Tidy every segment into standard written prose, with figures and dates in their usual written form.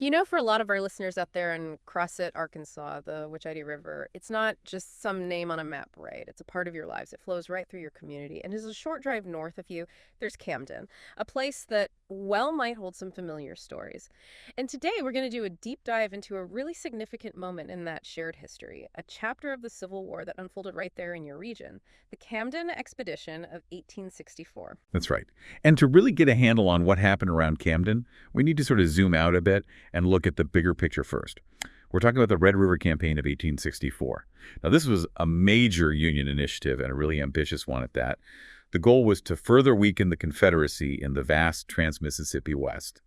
You know, for a lot of our listeners out there in Crossett, Arkansas, the Wachiti River, it's not just some name on a map, right? It's a part of your lives. It flows right through your community. And as a short drive north of you, there's Camden, a place that, well, might hold some familiar stories. And today we're going to do a deep dive into a really significant moment in that shared history, a chapter of the Civil War that unfolded right there in your region, the Camden Expedition of 1864. That's right. And to really get a handle on what happened around Camden, we need to sort of zoom out a bit and look at the bigger picture first. We're talking about the Red River Campaign of 1864. Now, this was a major Union initiative and a really ambitious one at that. The goal was to further weaken the Confederacy in the vast trans-Mississippi West.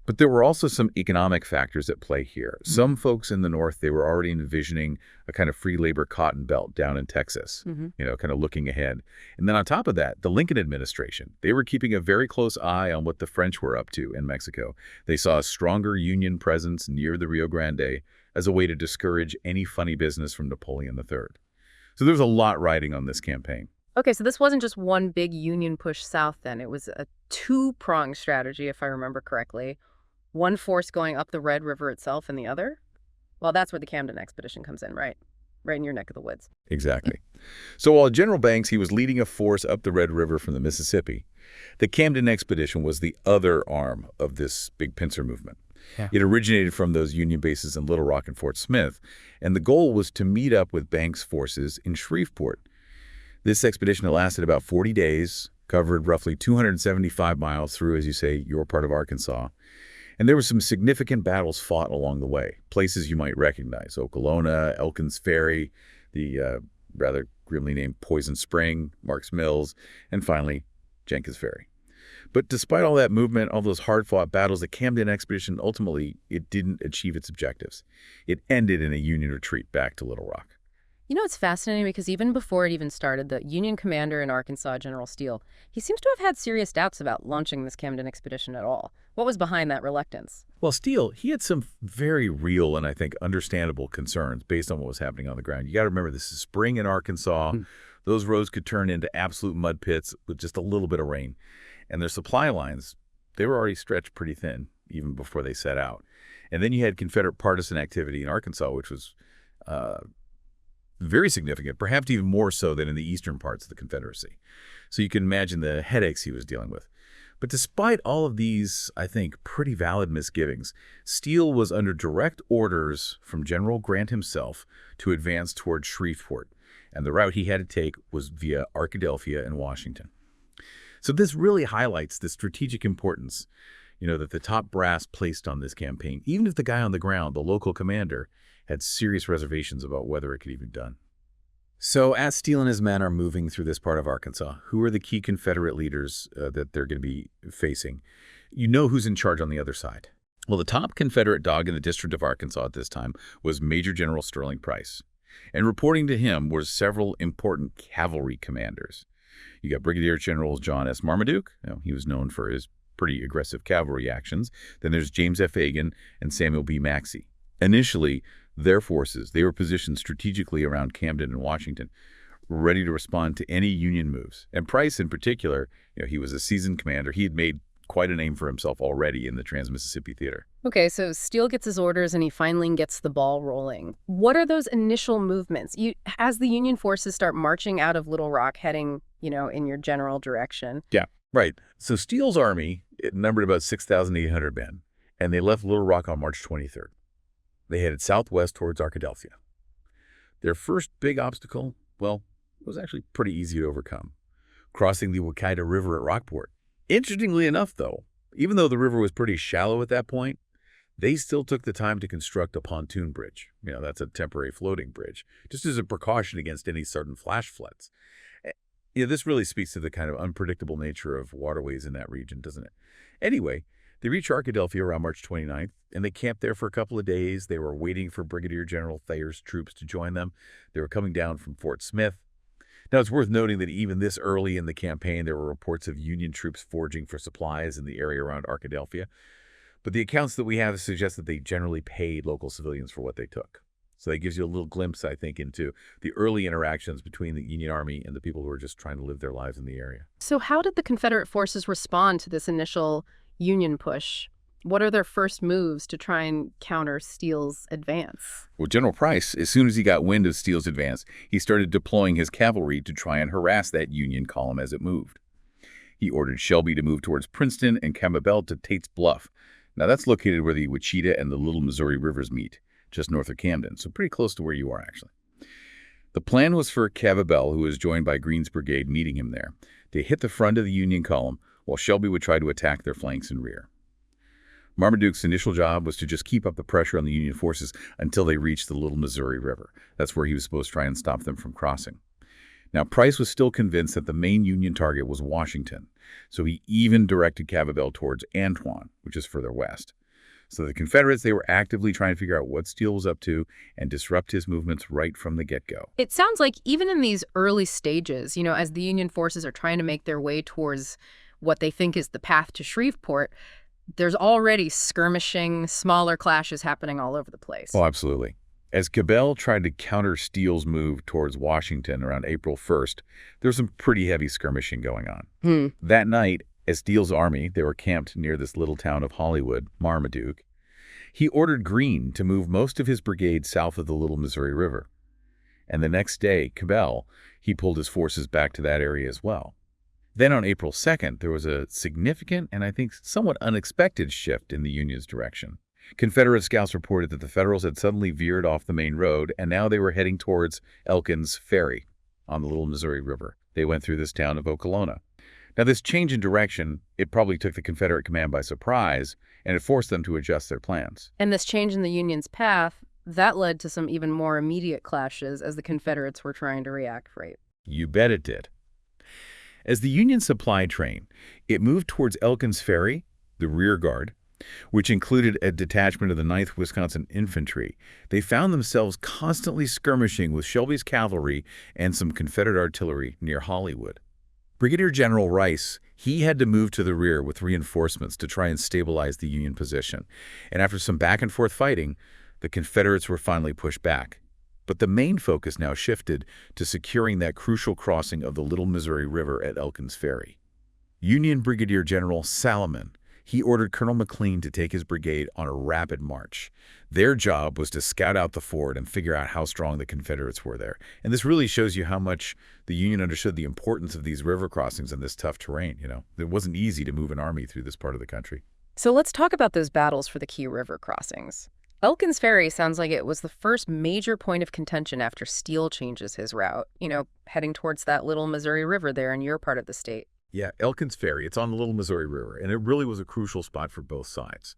But there were also some economic factors at play here. Some folks in the North, they were already envisioning a kind of free labor cotton belt down in Texas, kind of looking ahead. And then on top of that, the Lincoln administration, they were keeping a very close eye on what the French were up to in Mexico. They saw a stronger Union presence near the Rio Grande as a way to discourage any funny business from Napoleon III. So there was a lot riding on this campaign. Okay, so this wasn't just one big Union push south then. It was a two-pronged strategy, if I remember correctly. One force going up the Red River itself and the other? Well, that's where the Camden Expedition comes in, right? Right in your neck of the woods. Exactly. So while General Banks, he was leading a force up the Red River from the Mississippi, the Camden Expedition was the other arm of this big pincer movement. Yeah. It originated from those Union bases in Little Rock and Fort Smith, and the goal was to meet up with Banks' forces in Shreveport. This expedition lasted about 40 days, covered roughly 275 miles through, as you say, your part of Arkansas. And there were some significant battles fought along the way, places you might recognize: Okolona, Elkins Ferry, the rather grimly named Poison Spring, Marks Mills, and finally, Jenkins Ferry. But despite all that movement, all those hard-fought battles, the Camden Expedition, ultimately, it didn't achieve its objectives. It ended in a Union retreat back to Little Rock. You know, it's fascinating because even before it even started, the Union commander in Arkansas, General Steele, he seems to have had serious doubts about launching this Camden Expedition at all. What was behind that reluctance? Well, Steele, he had some very real and I think understandable concerns based on what was happening on the ground. You got to remember, this is spring in Arkansas. Those roads could turn into absolute mud pits with just a little bit of rain. And their supply lines, they were already stretched pretty thin even before they set out. And then you had Confederate partisan activity in Arkansas, which was very significant, perhaps even more so than in the eastern parts of the Confederacy. So you can imagine the headaches he was dealing with. But despite all of these, I think, pretty valid misgivings, Steele was under direct orders from General Grant himself to advance toward Shreveport, and the route he had to take was via Arkadelphia and Washington. So this really highlights the strategic importance, that the top brass placed on this campaign, even if the guy on the ground, the local commander, had serious reservations about whether it could even be done. So as Steele and his men are moving through this part of Arkansas, who are the key Confederate leaders that they're going to be facing? You know who's in charge on the other side. Well, the top Confederate dog in the District of Arkansas at this time was Major General Sterling Price. And reporting to him were several important cavalry commanders. You got Brigadier General John S. Marmaduke. He was known for his pretty aggressive cavalry actions. Then there's James F. Hagan and Samuel B. Maxey. Initially, their forces, they were positioned strategically around Camden and Washington, ready to respond to any Union moves. And Price in particular, he was a seasoned commander. He had made quite a name for himself already in the Trans-Mississippi Theater. Okay, so Steele gets his orders and he finally gets the ball rolling. What are those initial movements? As the Union forces start marching out of Little Rock, heading, in your general direction. Yeah, right. So Steele's army, it numbered about 6,800 men, and they left Little Rock on March 23rd. They headed southwest towards Arkadelphia. Their first big obstacle, well, it was actually pretty easy to overcome: crossing the Wachita River at Rockport. Interestingly enough, though, even though the river was pretty shallow at that point, they still took the time to construct a pontoon bridge. That's a temporary floating bridge, just as a precaution against any sudden flash floods. This really speaks to the kind of unpredictable nature of waterways in that region, doesn't it? Anyway, they reached Arkadelphia around March 29th, and they camped there for a couple of days. They were waiting for Brigadier General Thayer's troops to join them. They were coming down from Fort Smith. Now, it's worth noting that even this early in the campaign, there were reports of Union troops foraging for supplies in the area around Arkadelphia. But the accounts that we have suggest that they generally paid local civilians for what they took. So that gives you a little glimpse, I think, into the early interactions between the Union Army and the people who were just trying to live their lives in the area. So how did the Confederate forces respond to this initial Union push? What are their first moves to try and counter Steele's advance? Well, General Price, as soon as he got wind of Steele's advance, he started deploying his cavalry to try and harass that Union column as it moved. He ordered Shelby to move towards Princeton and Camden to Tate's Bluff. Now, that's located where the Wichita and the Little Missouri Rivers meet, just north of Camden, so pretty close to where you are, actually. The plan was for Cavabel, who was joined by Greene's brigade meeting him there, to hit the front of the Union column while Shelby would try to attack their flanks and rear. Marmaduke's initial job was to just keep up the pressure on the Union forces until they reached the Little Missouri River. That's where he was supposed to try and stop them from crossing. Now, Price was still convinced that the main Union target was Washington, so he even directed Cavabel towards Antoine, which is further west. So the Confederates, they were actively trying to figure out what Steele was up to and disrupt his movements right from the get-go. It sounds like even in these early stages, as the Union forces are trying to make their way towards what they think is the path to Shreveport, there's already skirmishing, smaller clashes happening all over the place. Oh, absolutely. As Cabell tried to counter Steele's move towards Washington around April 1st, there was some pretty heavy skirmishing going on. That night, as Steele's army, they were camped near this little town of Hollywood, Marmaduke. He ordered Greene to move most of his brigade south of the Little Missouri River. And the next day, Cabell, he pulled his forces back to that area as well. Then on April 2nd, there was a significant and I think somewhat unexpected shift in the Union's direction. Confederate scouts reported that the Federals had suddenly veered off the main road, and now they were heading towards Elkin's Ferry on the Little Missouri River. They went through this town of Okolona. Now, this change in direction, it probably took the Confederate command by surprise, and it forced them to adjust their plans. And this change in the Union's path, that led to some even more immediate clashes as the Confederates were trying to react right. You bet it did. As the Union supply train, it moved towards Elkin's Ferry, the rear guard, which included a detachment of the 9th Wisconsin Infantry. They found themselves constantly skirmishing with Shelby's cavalry and some Confederate artillery near Hollywood. Brigadier General Rice, he had to move to the rear with reinforcements to try and stabilize the Union position. And after some back-and-forth fighting, the Confederates were finally pushed back. But the main focus now shifted to securing that crucial crossing of the Little Missouri River at Elkin's Ferry. Union Brigadier General Salomon, he ordered Colonel McLean to take his brigade on a rapid march. Their job was to scout out the ford and figure out how strong the Confederates were there. And this really shows you how much the Union understood the importance of these river crossings in this tough terrain. It wasn't easy to move an army through this part of the country. So let's talk about those battles for the key river crossings. Elkin's Ferry sounds like it was the first major point of contention after Steele changes his route, heading towards that Little Missouri River there in your part of the state. Yeah, Elkin's Ferry, it's on the Little Missouri River, and it really was a crucial spot for both sides.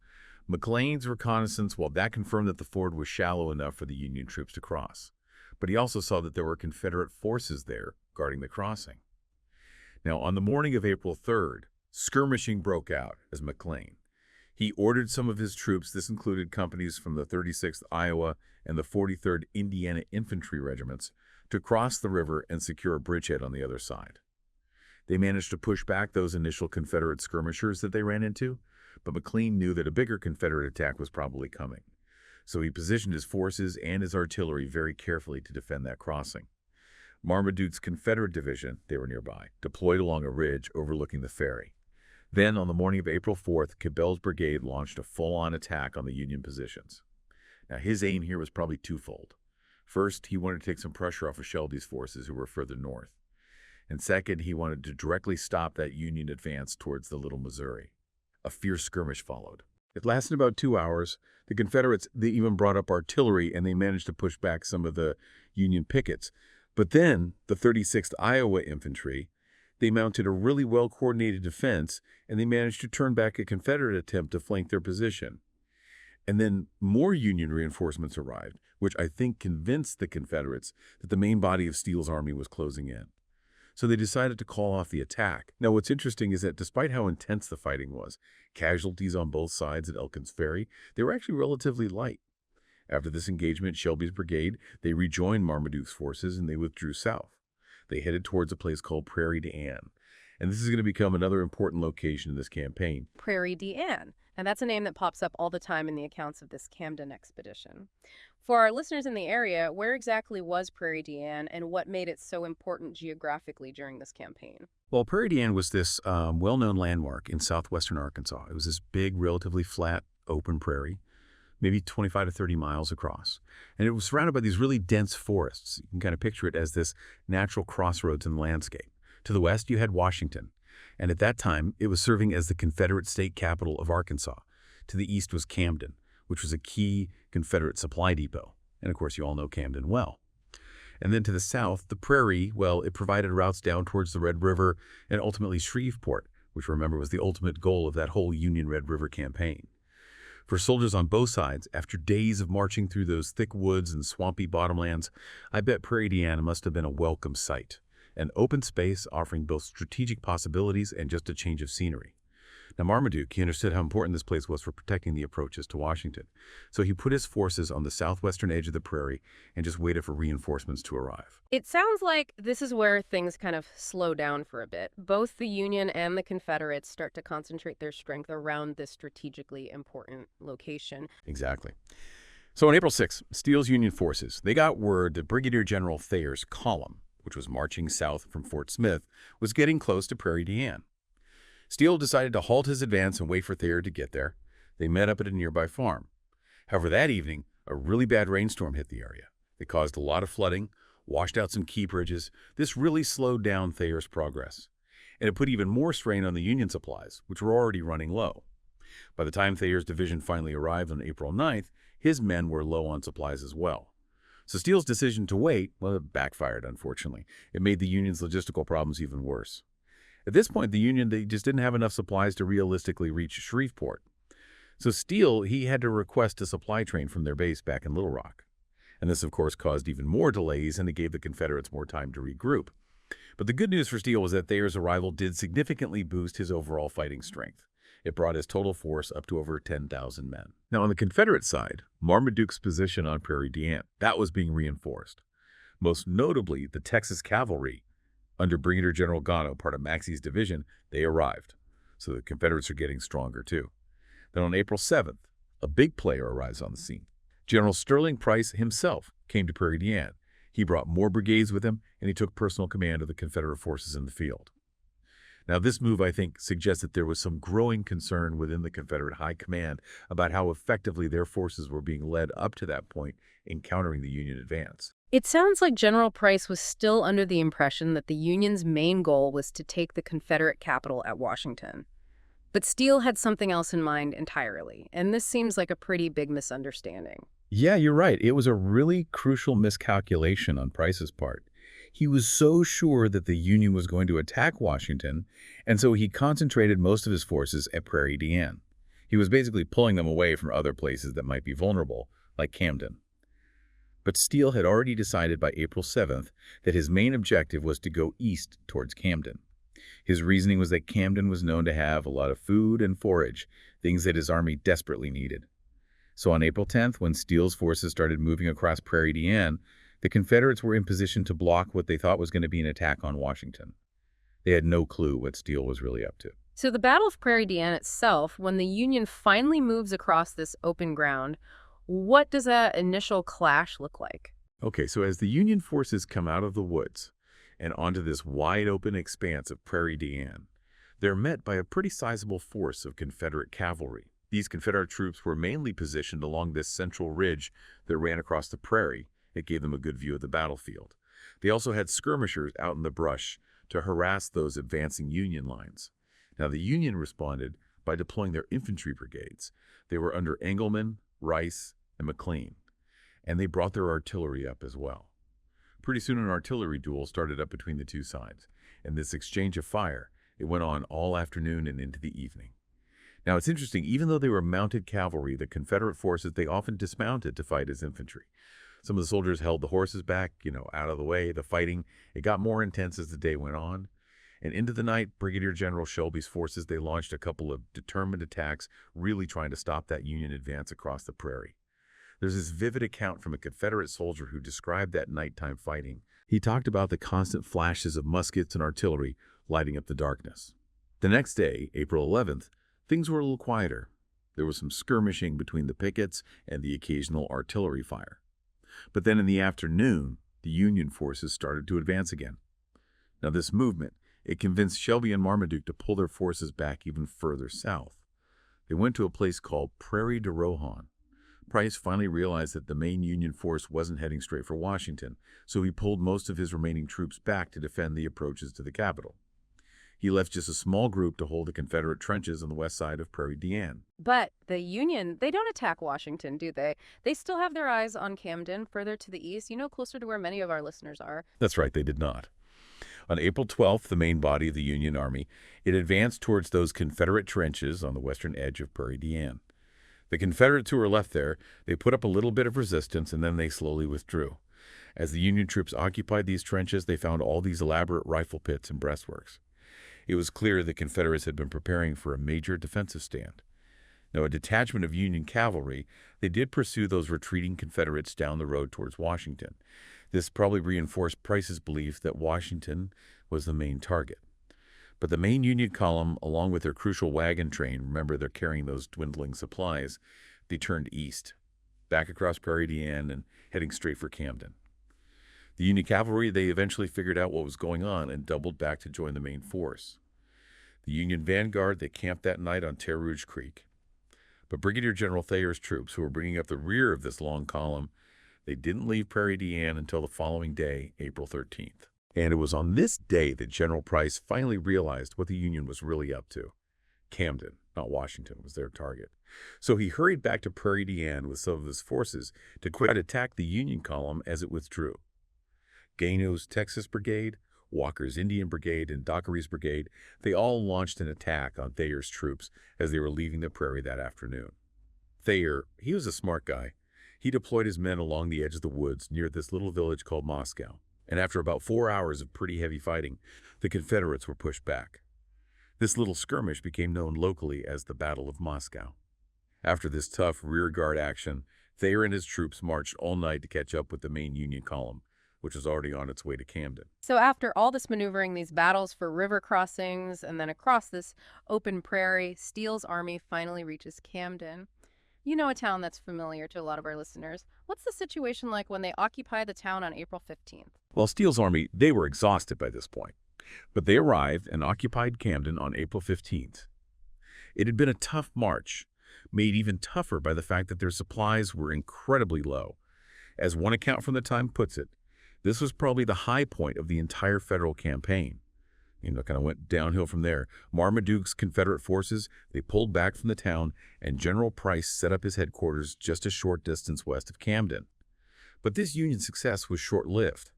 McLean's reconnaissance, well, that confirmed that the ford was shallow enough for the Union troops to cross. But he also saw that there were Confederate forces there guarding the crossing. Now, on the morning of April 3rd, skirmishing broke out as McLean. He ordered some of his troops, this included companies from the 36th Iowa and the 43rd Indiana Infantry Regiments, to cross the river and secure a bridgehead on the other side. They managed to push back those initial Confederate skirmishers that they ran into, but McLean knew that a bigger Confederate attack was probably coming. So he positioned his forces and his artillery very carefully to defend that crossing. Marmaduke's Confederate division, they were nearby, deployed along a ridge overlooking the ferry. Then, on the morning of April 4th, Cabell's brigade launched a full-on attack on the Union positions. Now, his aim here was probably twofold. First, he wanted to take some pressure off of Shelby's forces who were further north. And second, he wanted to directly stop that Union advance towards the Little Missouri. A fierce skirmish followed. It lasted about 2 hours. The Confederates, they even brought up artillery, and they managed to push back some of the Union pickets. But then, the 36th Iowa Infantry, they mounted a really well-coordinated defense, and they managed to turn back a Confederate attempt to flank their position. And then more Union reinforcements arrived, which I think convinced the Confederates that the main body of Steele's army was closing in. So they decided to call off the attack. Now, what's interesting is that despite how intense the fighting was, casualties on both sides at Elkin's Ferry, they were actually relatively light. After this engagement, Shelby's brigade, they rejoined Marmaduke's forces and they withdrew south. They headed towards a place called Prairie du Anne. And this is going to become another important location in this campaign. Prairie du Anne. And that's a name that pops up all the time in the accounts of this Camden expedition. For our listeners in the area, where exactly was Prairie du Chien and what made it so important geographically during this campaign? Well, Prairie du Chien was this well-known landmark in southwestern Arkansas. It was this big, relatively flat, open prairie, maybe 25 to 30 miles across. And it was surrounded by these really dense forests. You can kind of picture it as this natural crossroads in the landscape. To the west, you had Washington. And at that time, it was serving as the Confederate state capital of Arkansas. To the east was Camden, which was a key Confederate supply depot. And of course, you all know Camden well. And then to the south, the prairie, well, it provided routes down towards the Red River and ultimately Shreveport, which remember was the ultimate goal of that whole Union Red River campaign. For soldiers on both sides, after days of marching through those thick woods and swampy bottomlands, I bet Prairie du Chien must have been a welcome sight. An open space offering both strategic possibilities and just a change of scenery. Now, Marmaduke, he understood how important this place was for protecting the approaches to Washington. So he put his forces on the southwestern edge of the prairie and just waited for reinforcements to arrive. It sounds like this is where things kind of slow down for a bit. Both the Union and the Confederates start to concentrate their strength around this strategically important location. Exactly. So on April 6th, Steele's Union forces, they got word that Brigadier General Thayer's column, which was marching south from Fort Smith, was getting close to Prairie du Chien. Steele decided to halt his advance and wait for Thayer to get there. They met up at a nearby farm. However, that evening, a really bad rainstorm hit the area. It caused a lot of flooding, washed out some key bridges. This really slowed down Thayer's progress. And it put even more strain on the Union supplies, which were already running low. By the time Thayer's division finally arrived on April 9th, his men were low on supplies as well. So Steele's decision to wait, well, it backfired, unfortunately. It made the Union's logistical problems even worse. At this point, the Union, they just didn't have enough supplies to realistically reach Shreveport. So Steele, he had to request a supply train from their base back in Little Rock. And this, of course, caused even more delays, and it gave the Confederates more time to regroup. But the good news for Steele was that Thayer's arrival did significantly boost his overall fighting strength. It brought his total force up to over 10,000 men. Now, on the Confederate side, Marmaduke's position on Prairie du Chien, that was being reinforced. Most notably, the Texas Cavalry, under Brigadier General Gano, part of Maxey's division, they arrived. So the Confederates are getting stronger, too. Then on April 7th, a big player arrives on the scene. General Sterling Price himself came to Prairie du Chien. He brought more brigades with him, and he took personal command of the Confederate forces in the field. Now, this move, I think, suggests that there was some growing concern within the Confederate high command about how effectively their forces were being led up to that point in countering the Union advance. It sounds like General Price was still under the impression that the Union's main goal was to take the Confederate capital at Washington. But Steele had something else in mind entirely, and this seems like a pretty big misunderstanding. Yeah, you're right. It was a really crucial miscalculation on Price's part. He was so sure that the Union was going to attack Washington, and so he concentrated most of his forces at Prairie du Chien. He was basically pulling them away from other places that might be vulnerable, like Camden. But Steele had already decided by April 7th that his main objective was to go east towards Camden. His reasoning was that Camden was known to have a lot of food and forage, things that his army desperately needed. So on April 10th, when Steele's forces started moving across Prairie du Chien, the Confederates were in position to block what they thought was going to be an attack on Washington. They had no clue what Steele was really up to. So the Battle of Prairie du Chien itself, when the Union finally moves across this open ground, what does that initial clash look like? Okay, so as the Union forces come out of the woods and onto this wide open expanse of Prairie du Chien, they're met by a pretty sizable force of Confederate cavalry. These Confederate troops were mainly positioned along this central ridge that ran across the prairie. It gave them a good view of the battlefield. They also had skirmishers out in the brush to harass those advancing Union lines. Now, the Union responded by deploying their infantry brigades. They were under Engelman, Rice, and McLean, and they brought their artillery up as well. Pretty soon an artillery duel started up between the two sides, and this exchange of fire, it went on all afternoon and into the evening. Now, it's interesting, even though they were mounted cavalry, the Confederate forces, they often dismounted to fight as infantry. Some of the soldiers held the horses back, out of the way. The fighting, it got more intense as the day went on. And into the night, Brigadier General Shelby's forces, they launched a couple of determined attacks, really trying to stop that Union advance across the prairie. There's this vivid account from a Confederate soldier who described that nighttime fighting. He talked about the constant flashes of muskets and artillery lighting up the darkness. The next day, April 11th, things were a little quieter. There was some skirmishing between the pickets and the occasional artillery fire. But then in the afternoon, the Union forces started to advance again. Now this movement, it convinced Shelby and Marmaduke to pull their forces back even further south. They went to a place called Prairie de Rohan. Price finally realized that the main Union force wasn't heading straight for Washington, so he pulled most of his remaining troops back to defend the approaches to the capital. He left just a small group to hold the Confederate trenches on the west side of Prairie du Chien. But the Union, they don't attack Washington, do they? They still have their eyes on Camden, further to the east, closer to where many of our listeners are. That's right, they did not. On April 12th, the main body of the Union Army, it advanced towards those Confederate trenches on the western edge of Prairie du Chien. The Confederates who were left there, they put up a little bit of resistance and then they slowly withdrew. As the Union troops occupied these trenches, they found all these elaborate rifle pits and breastworks. It was clear the Confederates had been preparing for a major defensive stand. Now, a detachment of Union cavalry, they did pursue those retreating Confederates down the road towards Washington. This probably reinforced Price's belief that Washington was the main target. But the main Union column, along with their crucial wagon train, remember they're carrying those dwindling supplies, they turned east, back across Prairie du Chien and heading straight for Camden. The Union cavalry, they eventually figured out what was going on and doubled back to join the main force. The Union vanguard, they camped that night on Terre Rouge Creek. But Brigadier General Thayer's troops, who were bringing up the rear of this long column, they didn't leave Prairie du Chien until the following day, April 13th. And it was on this day that General Price finally realized what the Union was really up to. Camden, not Washington, was their target. So he hurried back to Prairie du Chien with some of his forces to try to attack the Union column as it withdrew. Gano's Texas Brigade, Walker's Indian Brigade, and Dockery's Brigade, they all launched an attack on Thayer's troops as they were leaving the prairie that afternoon. Thayer, he was a smart guy. He deployed his men along the edge of the woods near this little village called Moscow. And after about 4 hours of pretty heavy fighting, the Confederates were pushed back. This little skirmish became known locally as the Battle of Moscow. After this tough rearguard action, Thayer and his troops marched all night to catch up with the main Union column, which was already on its way to Camden. So after all this maneuvering, these battles for river crossings, and then across this open prairie, Steele's army finally reaches Camden. A town that's familiar to a lot of our listeners. What's the situation like when they occupy the town on April 15th? Well, Steele's army, they were exhausted by this point, but they arrived and occupied Camden on April 15th. It had been a tough march, made even tougher by the fact that their supplies were incredibly low. As one account from the time puts it, this was probably the high point of the entire federal campaign. Kind of went downhill from there. Marmaduke's Confederate forces, they pulled back from the town, and General Price set up his headquarters just a short distance west of Camden. But this Union success was short-lived.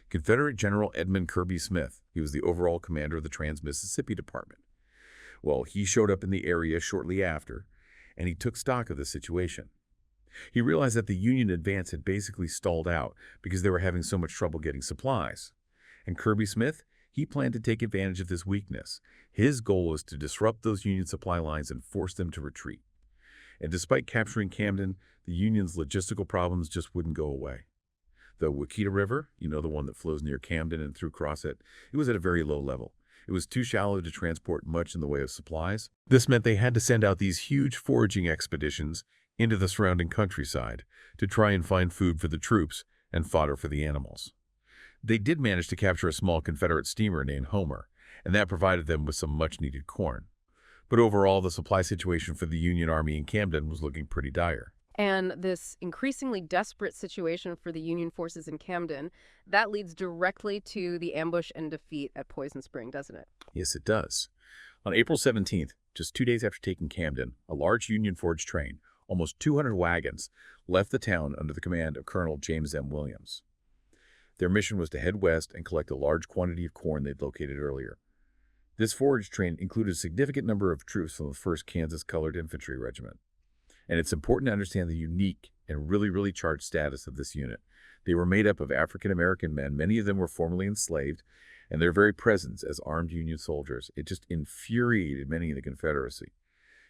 Confederate General Edmund Kirby Smith, he was the overall commander of the Trans-Mississippi Department. Well, he showed up in the area shortly after, and he took stock of the situation. He realized that the Union advance had basically stalled out because they were having so much trouble getting supplies. And Kirby Smith, he planned to take advantage of this weakness. His goal was to disrupt those Union supply lines and force them to retreat. And despite capturing Camden, the Union's logistical problems just wouldn't go away. The Wichita River, the one that flows near Camden and through across it, it was at a very low level. It was too shallow to transport much in the way of supplies. This meant they had to send out these huge foraging expeditions into the surrounding countryside to try and find food for the troops and fodder for the animals. They did manage to capture a small Confederate steamer named Homer, and that provided them with some much-needed corn. But overall, the supply situation for the Union Army in Camden was looking pretty dire. And this increasingly desperate situation for the Union forces in Camden, that leads directly to the ambush and defeat at Poison Spring, doesn't it? Yes, it does. On April 17th, just 2 days after taking Camden, a large Union forage train, almost 200 wagons, left the town under the command of Colonel James M. Williams. Their mission was to head west and collect a large quantity of corn they'd located earlier. This forage train included a significant number of troops from the 1st Kansas Colored Infantry Regiment. And it's important to understand the unique and really charged status of this unit. They were made up of African-American men. Many of them were formerly enslaved, and their very presence as armed Union soldiers, it just infuriated many in the Confederacy.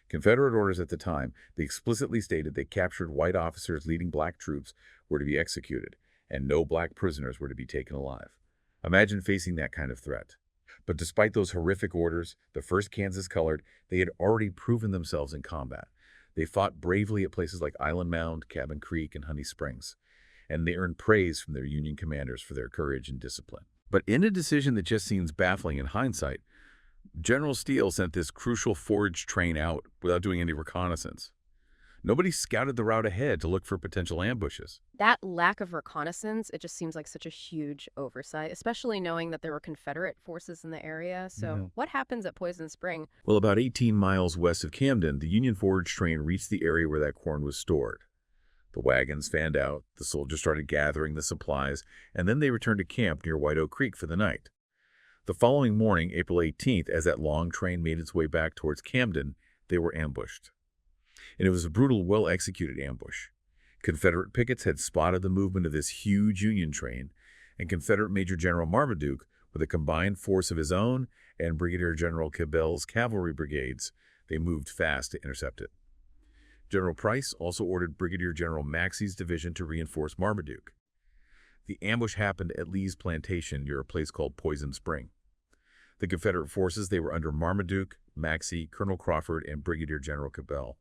Confederate orders at the time, they explicitly stated that captured white officers leading black troops were to be executed, and no black prisoners were to be taken alive. Imagine facing that kind of threat. But despite those horrific orders, the 1st Kansas Colored, they had already proven themselves in combat. They fought bravely at places like Island Mound, Cabin Creek, and Honey Springs, and they earned praise from their Union commanders for their courage and discipline. But in a decision that just seems baffling in hindsight, General Steele sent this crucial forage train out without doing any reconnaissance. Nobody scouted the route ahead to look for potential ambushes. That lack of reconnaissance, it just seems like such a huge oversight, especially knowing that there were Confederate forces in the area. Yeah. So what happens at Poison Spring? Well, about 18 miles west of Camden, the Union forage train reached the area where that corn was stored. The wagons fanned out, the soldiers started gathering the supplies, and then they returned to camp near White Oak Creek for the night. The following morning, April 18th, as that long train made its way back towards Camden, they were ambushed. And it was a brutal, well-executed ambush. Confederate pickets had spotted the movement of this huge Union train, and Confederate Major General Marmaduke, with a combined force of his own and Brigadier General Cabell's cavalry brigades, they moved fast to intercept it. General Price also ordered Brigadier General Maxey's division to reinforce Marmaduke. The ambush happened at Lee's plantation near a place called Poison Spring. The Confederate forces, they were under Marmaduke, Maxey, Colonel Crawford, and Brigadier General Cabell,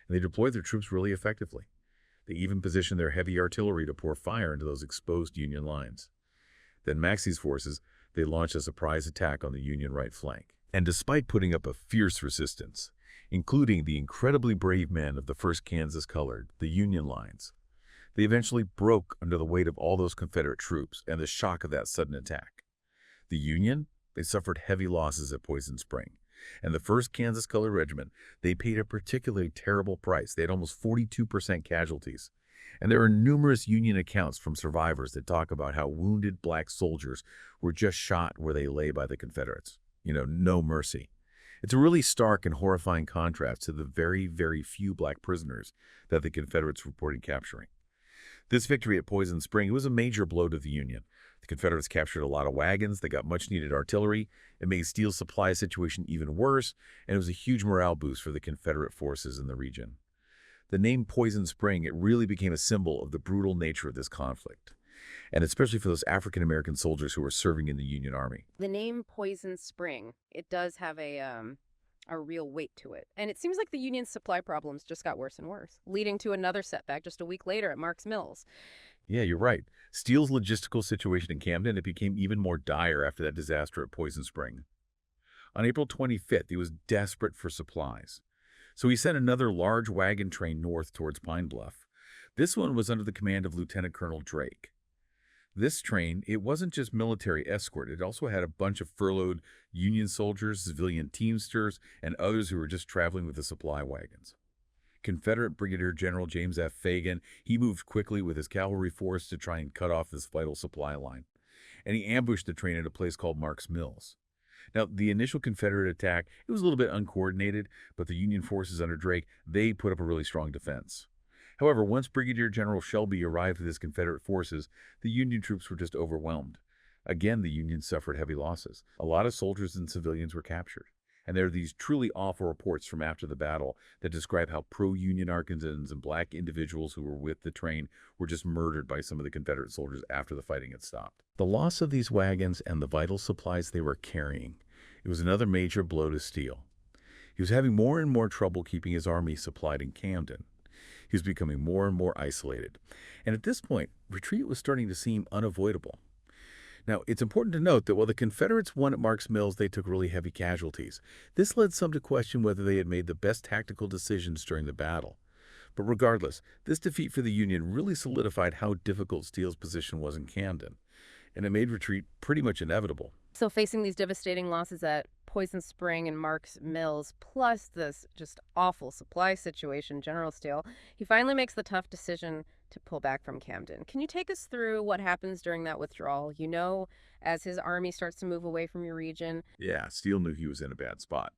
and they deployed their troops really effectively. They even positioned their heavy artillery to pour fire into those exposed Union lines. Then Maxey's forces, they launched a surprise attack on the Union right flank. And despite putting up a fierce resistance, including the incredibly brave men of the 1st Kansas Colored, the Union lines, they eventually broke under the weight of all those Confederate troops and the shock of that sudden attack. The Union, they suffered heavy losses at Poison Spring, and the 1st Kansas Colored Regiment, they paid a particularly terrible price. They had almost 42% casualties. And there are numerous Union accounts from survivors that talk about how wounded black soldiers were just shot where they lay by the Confederates. No mercy. It's a really stark and horrifying contrast to the very, very few black prisoners that the Confederates reported capturing. This victory at Poison Spring, it was a major blow to the Union. The Confederates captured a lot of wagons, they got much-needed artillery, it made Steele's supply situation even worse, and it was a huge morale boost for the Confederate forces in the region. The name Poison Spring, it really became a symbol of the brutal nature of this conflict, and especially for those African-American soldiers who were serving in the Union Army. The name Poison Spring, it does have a real weight to it. And it seems like the Union's supply problems just got worse and worse, leading to another setback just a week later at Mark's Mills. Yeah, you're right. Steele's logistical situation in Camden, it became even more dire after that disaster at Poison Spring. On April 25th, he was desperate for supplies. So he sent another large wagon train north towards Pine Bluff. This one was under the command of Lieutenant Colonel Drake. This train, it wasn't just military escort. It also had a bunch of furloughed Union soldiers, civilian teamsters, and others who were just traveling with the supply wagons. Confederate Brigadier General James F. Fagan, he moved quickly with his cavalry force to try and cut off this vital supply line. And he ambushed the train at a place called Mark's Mills. Now, the initial Confederate attack, it was a little bit uncoordinated, but the Union forces under Drake, they put up a really strong defense. However, once Brigadier General Shelby arrived with his Confederate forces, the Union troops were just overwhelmed. Again, the Union suffered heavy losses. A lot of soldiers and civilians were captured. And there are these truly awful reports from after the battle that describe how pro-Union Arkansans and black individuals who were with the train were just murdered by some of the Confederate soldiers after the fighting had stopped. The loss of these wagons and the vital supplies they were carrying, it was another major blow to Steele. He was having more and more trouble keeping his army supplied in Camden. He was becoming more and more isolated. And at this point, retreat was starting to seem unavoidable. Now, it's important to note that while the Confederates won at Mark's Mills, they took really heavy casualties. This led some to question whether they had made the best tactical decisions during the battle. But regardless, this defeat for the Union really solidified how difficult Steele's position was in Camden, and it made retreat pretty much inevitable. So facing these devastating losses at Poison Spring and Mark's Mills, plus this just awful supply situation, General Steele, he finally makes the tough decision to pull back from Camden. Can you take us through what happens during that withdrawal? As his army starts to move away from your region. Yeah, Steele knew he was in a bad spot.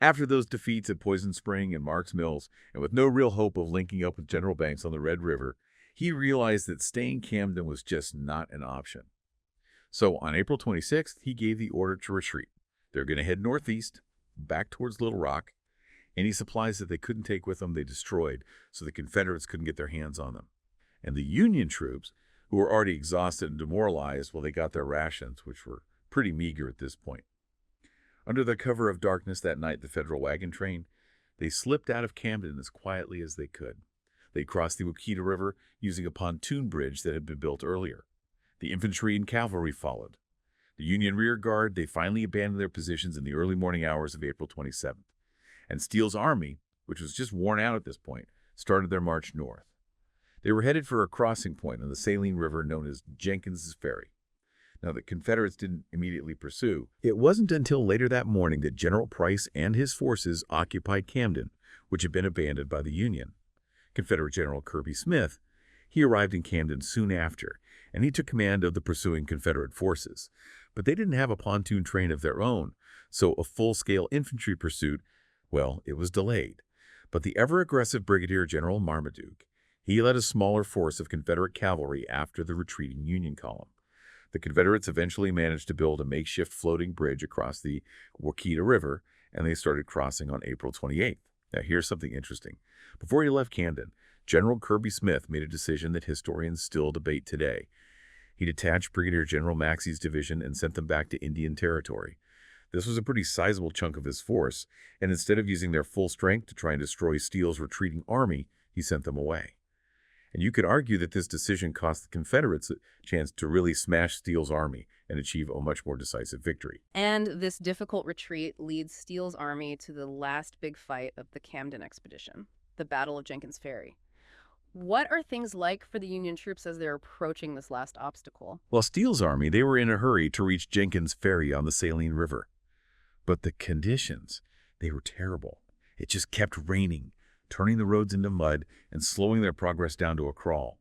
After those defeats at Poison Spring and Mark's Mills, and with no real hope of linking up with General Banks on the Red River, he realized that staying Camden was just not an option. So on April 26th, he gave the order to retreat. They're going to head northeast, back towards Little Rock. Any supplies that they couldn't take with them, they destroyed, so the Confederates couldn't get their hands on them. And the Union troops, who were already exhausted and demoralized, well, they got their rations, which were pretty meager at this point. Under the cover of darkness that night, the Federal wagon train, They slipped out of Camden as quietly as they could. They crossed the Waukeeta River using a pontoon bridge that had been built earlier. The infantry and cavalry followed. The Union rear guard, they finally abandoned their positions in the early morning hours of April 27th. And Steele's army, which was just worn out at this point, started their march north. They were headed for a crossing point on the Saline River known as Jenkins's Ferry. Now, the Confederates didn't immediately pursue. It wasn't until later that morning that General Price and his forces occupied Camden, which had been abandoned by the Union. Confederate General Kirby Smith, he arrived in Camden soon after, and he took command of the pursuing Confederate forces. But they didn't have a pontoon train of their own, so a full-scale infantry pursuit, well, it was delayed. But the ever-aggressive Brigadier General Marmaduke, he led a smaller force of Confederate cavalry after the retreating Union column. The Confederates eventually managed to build a makeshift floating bridge across the Waukeeta River, and they started crossing on April 28th. Now, here's something interesting. Before he left Camden, General Kirby Smith made a decision that historians still debate today. He detached Brigadier General Maxey's division and sent them back to Indian Territory. This was a pretty sizable chunk of his force, and instead of using their full strength to try and destroy Steele's retreating army, he sent them away. And you could argue that this decision cost the Confederates a chance to really smash Steele's army and achieve a much more decisive victory. And this difficult retreat leads Steele's army to the last big fight of the Camden Expedition, the Battle of Jenkins Ferry. What are things like for the Union troops as they're approaching this last obstacle? While Steele's army, they were in a hurry to reach Jenkins Ferry on the Saline River. But the conditions, they were terrible. It just kept raining, turning the roads into mud and slowing their progress down to a crawl.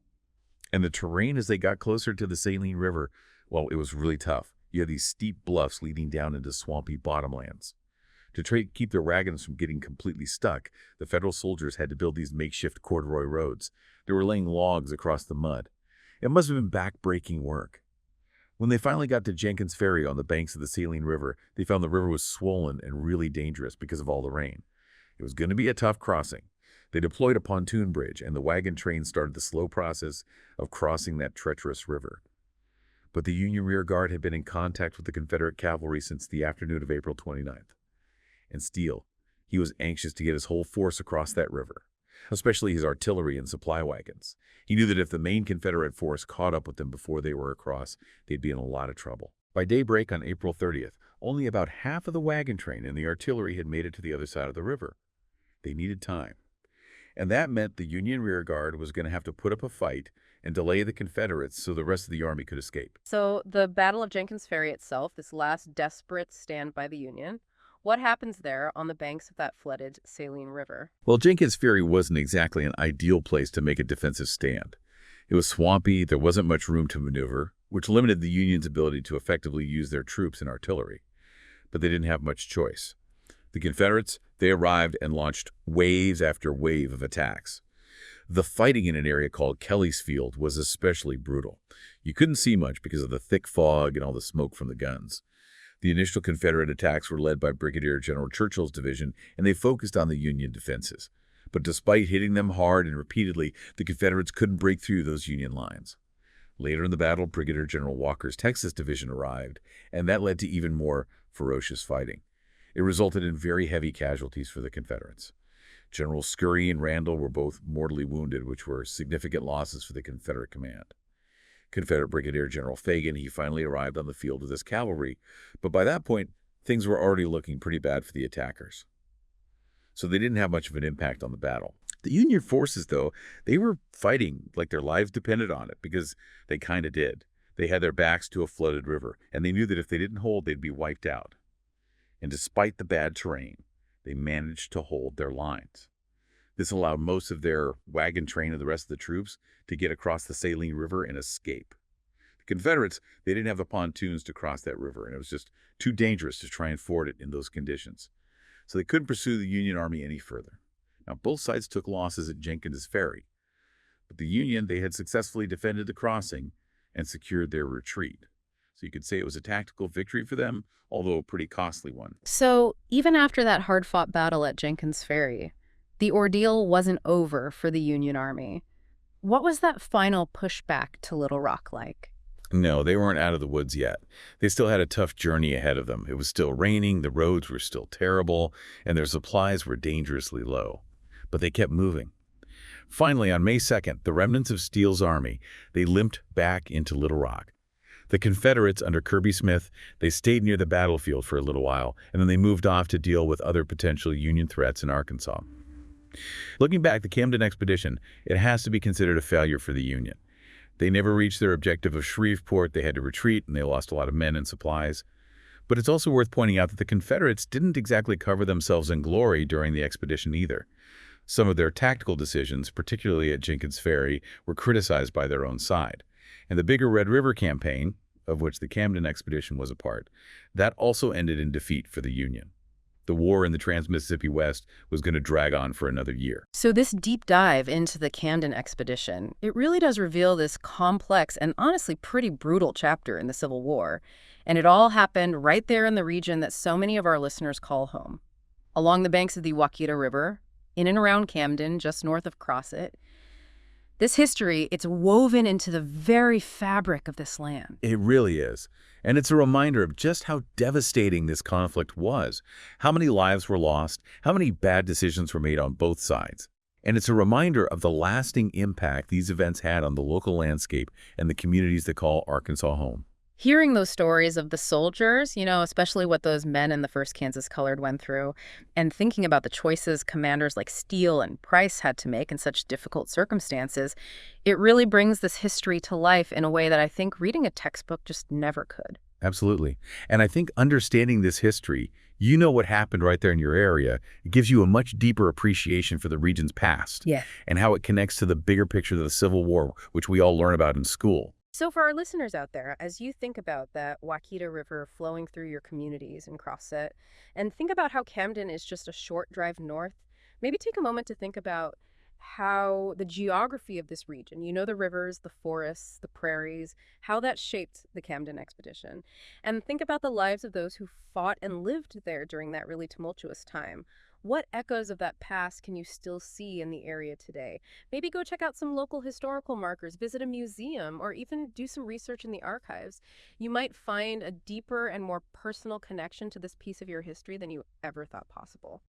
And the terrain as they got closer to the Saline River, well, it was really tough. You had these steep bluffs leading down into swampy bottomlands. To keep their wagons from getting completely stuck, the Federal soldiers had to build these makeshift corduroy roads. They were laying logs across the mud. It must have been back-breaking work. When they finally got to Jenkins Ferry on the banks of the Saline River, they found the river was swollen and really dangerous because of all the rain. It was going to be a tough crossing. They deployed a pontoon bridge, and the wagon train started the slow process of crossing that treacherous river. But the Union rear guard had been in contact with the Confederate cavalry since the afternoon of April 29th. And Steele, he was anxious to get his whole force across that river, especially his artillery and supply wagons. He knew that if the main Confederate force caught up with them before they were across, they'd be in a lot of trouble. By daybreak on April 30th, only about half of the wagon train and the artillery had made it to the other side of the river. They needed time. And that meant the Union rear guard was going to have to put up a fight and delay the Confederates so the rest of the army could escape. So the Battle of Jenkins Ferry itself, this last desperate stand by the Union, what happens there on the banks of that flooded Saline River? Well, Jenkins Ferry wasn't exactly an ideal place to make a defensive stand. It was swampy, there wasn't much room to maneuver, which limited the Union's ability to effectively use their troops and artillery. But they didn't have much choice. The Confederates, they arrived and launched waves after wave of attacks. The fighting in an area called Kelly's Field was especially brutal. You couldn't see much because of the thick fog and all the smoke from the guns. The initial Confederate attacks were led by Brigadier General Churchill's division, and they focused on the Union defenses. But despite hitting them hard and repeatedly, the Confederates couldn't break through those Union lines. Later in the battle, Brigadier General Walker's Texas division arrived, and that led to even more ferocious fighting. It resulted in very heavy casualties for the Confederates. Generals Scurry and Randall were both mortally wounded, which were significant losses for the Confederate command. Confederate Brigadier General Fagan, he finally arrived on the field with his cavalry, but by that point, things were already looking pretty bad for the attackers. So they didn't have much of an impact on the battle. The Union forces, though, they were fighting like their lives depended on it, because they kind of did. They had their backs to a flooded river, and they knew that if they didn't hold, they'd be wiped out. And despite the bad terrain, they managed to hold their lines. This allowed most of their wagon train and the rest of the troops to get across the Saline River and escape. The Confederates, they didn't have the pontoons to cross that river, and it was just too dangerous to try and ford it in those conditions. So they couldn't pursue the Union army any further. Now, both sides took losses at Jenkins Ferry, but the Union, they had successfully defended the crossing and secured their retreat. So you could say it was a tactical victory for them, although a pretty costly one. So even after that hard-fought battle at Jenkins Ferry, the ordeal wasn't over for the Union Army. What was that final pushback to Little Rock like? No, they weren't out of the woods yet. They still had a tough journey ahead of them. It was still raining, the roads were still terrible, and their supplies were dangerously low. But they kept moving. Finally, on May 2nd, the remnants of Steele's army, they limped back into Little Rock. The Confederates, under Kirby Smith, they stayed near the battlefield for a little while, and then they moved off to deal with other potential Union threats in Arkansas. Looking back, the Camden Expedition, it has to be considered a failure for the Union. They never reached their objective of Shreveport, they had to retreat, and they lost a lot of men and supplies. But it's also worth pointing out that the Confederates didn't exactly cover themselves in glory during the expedition either. Some of their tactical decisions, particularly at Jenkins Ferry, were criticized by their own side. And the bigger Red River campaign, of which the Camden Expedition was a part, that also ended in defeat for the Union. The war in the Trans-Mississippi West was going to drag on for another year. So this deep dive into the Camden Expedition, it really does reveal this complex and honestly pretty brutal chapter in the Civil War. And it all happened right there in the region that so many of our listeners call home. Along the banks of the Waukeeta River, in and around Camden, just north of Crossett. This history, it's woven into the very fabric of this land. It really is. And it's a reminder of just how devastating this conflict was, how many lives were lost, how many bad decisions were made on both sides. And it's a reminder of the lasting impact these events had on the local landscape and the communities that call Arkansas home. Hearing those stories of the soldiers, especially what those men in the 1st Kansas Colored went through, and thinking about the choices commanders like Steele and Price had to make in such difficult circumstances, it really brings this history to life in a way that I think reading a textbook just never could. Absolutely. And I think understanding this history, you know what happened right there in your area, it gives you a much deeper appreciation for the region's past. Yeah. And how it connects to the bigger picture of the Civil War, which we all learn about in school. So for our listeners out there, as you think about that Waukeeta River flowing through your communities in Crossett, and think about how Camden is just a short drive north, maybe take a moment to think about how the geography of this region, the rivers, the forests, the prairies, how that shaped the Camden Expedition. And think about the lives of those who fought and lived there during that really tumultuous time. What echoes of that past can you still see in the area today? Maybe go check out some local historical markers, visit a museum, or even do some research in the archives. You might find a deeper and more personal connection to this piece of your history than you ever thought possible.